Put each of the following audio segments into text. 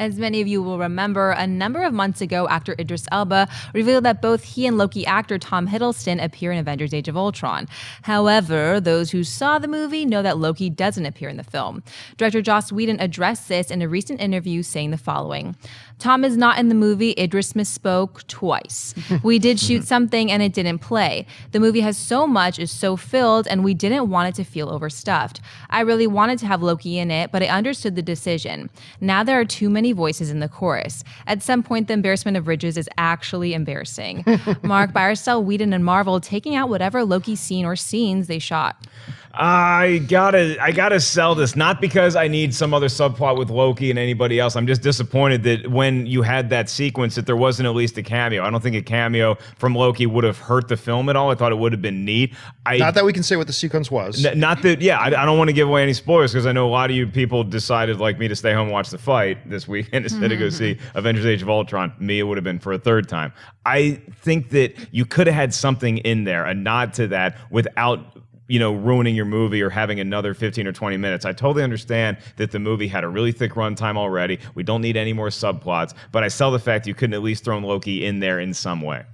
As many of you will remember, a number of months ago, actor Idris Elba revealed that both he and Loki actor Tom Hiddleston appear in Avengers Age of Ultron. However, those who saw the movie know that Loki doesn't appear in the film. Director Joss Whedon addressed this in a recent interview, saying the following: Tom is not in the movie. Idris misspoke twice. We did shoot something and it didn't play. The movie has so much, is so filled, and we didn't want it to feel overstuffed. I really wanted to have Loki in it, but I understood the decision. Now there are too many voices in the chorus. At some point, the embarrassment of riches is actually embarrassing. Mark, Baersell, Whedon, and Marvel taking out whatever Loki scene or scenes they shot. I gotta sell this, not because I need some other subplot with Loki and anybody else. I'm just disappointed that when you had that sequence that there wasn't at least a cameo. I don't think a cameo from Loki would have hurt the film at all. I thought it would have been neat. Not that we can say what the sequence was. Not that, yeah, I don't want to give away any spoilers because I know a lot of you people decided, like me, to stay home and watch the fight this weekend instead of go see Avengers Age of Ultron. Me, it would have been for a third time. I think that you could have had something in there, a nod to that, without ruining your movie or having another 15 or 20 minutes. I totally understand that the movie had a really thick runtime already. We don't need any more subplots, but I sell the fact you couldn't at least throw Loki in there in some way.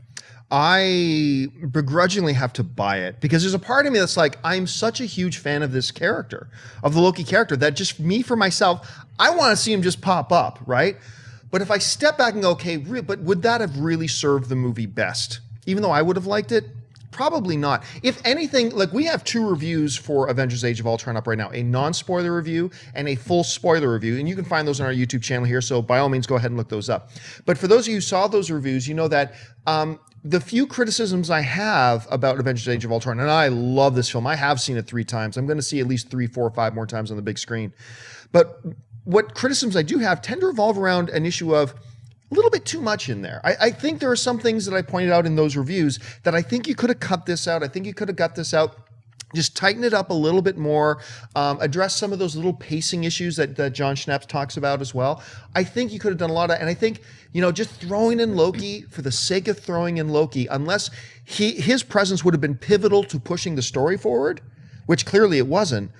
I begrudgingly have to buy it because there's a part of me that's like, I'm such a huge fan of this character, of the Loki character, that just me for myself, I want to see him just pop up, right? But if I step back and go, okay, but would that have really served the movie best? Even though I would have liked it? Probably not. If anything, like, we have two reviews for Avengers Age of Ultron up right now, a non-spoiler review and a full spoiler review, and you can find those on our YouTube channel here, so by all means, go ahead and look those up. But for those of you who saw those reviews, you know that the few criticisms I have about Avengers Age of Ultron, and I love this film, I have seen it 3 times. I'm going to see at least 3, 4, 5 more times on the big screen. But what criticisms I do have tend to revolve around an issue of a little bit too much in there. I think there are some things that I pointed out in those reviews that I think you could have cut this out. I think you could have got this out. Just tighten it up a little bit more, address some of those little pacing issues that John Schnapp talks about as well. I think you could have done a lot of, and I think, just throwing in Loki for the sake of throwing in Loki, unless his presence would have been pivotal to pushing the story forward, which clearly it wasn't,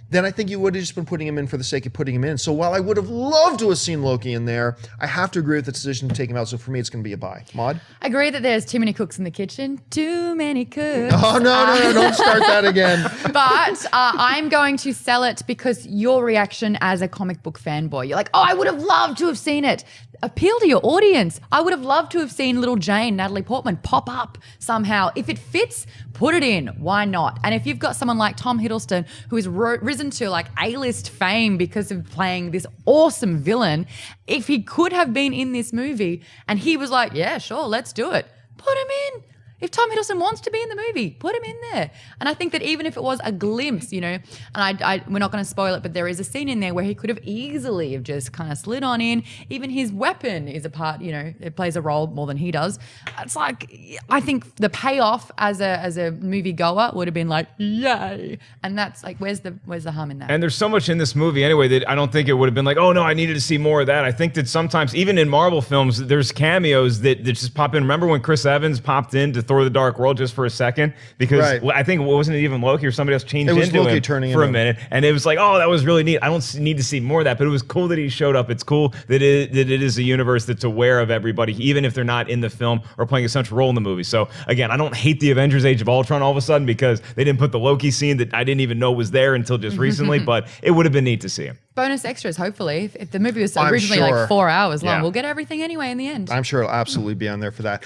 then I think you would have just been putting him in for the sake of putting him in. So while I would have loved to have seen Loki in there, I have to agree with the decision to take him out. So for me, it's going to be a buy. Maud? I agree that there's too many cooks in the kitchen. Too many cooks. Oh, no, don't start that again. But I'm going to sell it because your reaction as a comic book fanboy, you're like, oh, I would have loved to have seen it. Appeal to your audience. I would have loved to have seen little Jane, Natalie Portman, pop up somehow. If it fits, put it in. Why not? And if you've got someone like Tom Hiddleston, who has risen to like A-list fame because of playing this awesome villain, if he could have been in this movie and he was like, yeah, sure, let's do it, put him in. If Tom Hiddleston wants to be in the movie, put him in there. And I think that even if it was a glimpse, and we're not going to spoil it, but there is a scene in there where he could have easily have just kind of slid on in. Even his weapon is a part, it plays a role more than he does. It's like, I think the payoff as a movie goer would have been like, yay. And that's like, where's the harm in that? And there's so much in this movie anyway that I don't think it would have been like, oh no, I needed to see more of that. I think that sometimes, even in Marvel films, there's cameos that just pop in. Remember when Chris Evans popped in to Thor: The Dark World just for a second? Because I think, wasn't it even Loki or somebody else changed into Loki him turning for a minute? And it was like, oh, that was really neat. I don't need to see more of that, but it was cool that he showed up. It's cool that it is a universe that's aware of everybody, even if they're not in the film or playing a central role in the movie. So again, I don't hate the Avengers Age of Ultron all of a sudden because they didn't put the Loki scene that I didn't even know was there until just recently, but it would have been neat to see him. Bonus extras, hopefully. If the movie was originally like 4 hours long, we'll get everything anyway in the end. I'm sure it'll absolutely be on there for that.